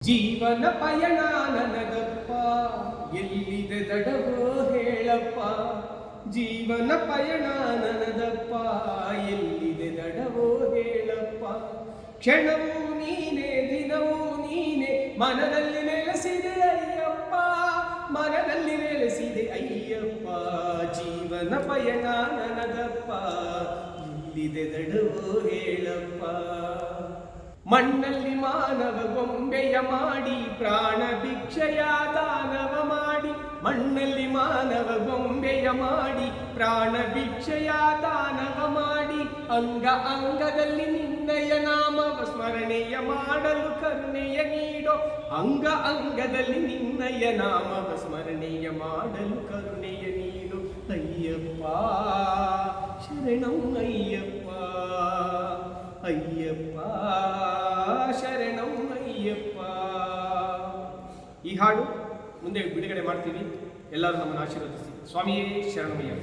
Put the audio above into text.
ಜೀವನ ಪಯಣ ನನದಪ್ಪ ಎಲ್ಲಿದೆ ದಡವೋ ಹೇಳಪ್ಪ. ಜೀವನ ಪಯಣ ನನದಪ್ಪ ಎಲ್ಲಿದೆ ದಡವೋ ಹೇಳಪ್ಪ. ಕ್ಷಣವೂ ನೀನೆ ದಿನವೂ ನೀನೆ ಮನದಲ್ಲಿ ನೆಲೆಸಿದೆ ಅಯ್ಯಪ್ಪ, ಮನದಲ್ಲಿ ನೆಲೆಸಿದೆ ಅಯ್ಯಪ್ಪ. ಜೀವನ ಪಯಣ ನನದಪ್ಪ ಎಲ್ಲಿದೆ ದಡವೋ ಹೇಳಪ್ಪ. ಮಣ್ಣಲ್ಲಿ ಮಾನವ ಗೊಂಬೆಯ ಮಾಡಿ ಪ್ರಾಣ ಭಿಕ್ಷೆಯ ದಾನವ ಮಾಡಿ, ಮಣ್ಣಲ್ಲಿ ಮಾನವ ಗೊಂಬೆಯ ಮಾಡಿ ಪ್ರಾಣ ಭಿಕ್ಷೆಯ ದಾನವ ಮಾಡಿ, ಅಂಗ ಅಂಗದಲ್ಲಿ ನಿನ್ನಯ ನಾಮವ ಸ್ಮರಣೆಯ ಮಾಡಲು ಕರುಣೆಯ ನೀಡೋ. ಅಂಗ ಅಂಗದಲ್ಲಿ ನಿನ್ನಯ ನಾಮವ ಸ್ಮರಣೆಯ ಮಾಡಲು ಕರುಣೆಯ ನೀಡು ಅಯ್ಯಪ್ಪ. ಶರಣಂ ಅಯ್ಯಪ್ಪ, ಅಯ್ಯಪ್ಪ ಶರಣಂ ಅಯ್ಯಪ್ಪ. ಈ ಹಾಡು ಮುಂದೆ ಬಿಡುಗಡೆ ಮಾಡ್ತೀವಿ. ಎಲ್ಲರೂ ನಮ್ಮನ್ನು ಆಶೀರ್ವದಿಸಿ. ಸ್ವಾಮಿಯೇ ಶರಣಮಯ್ಯ.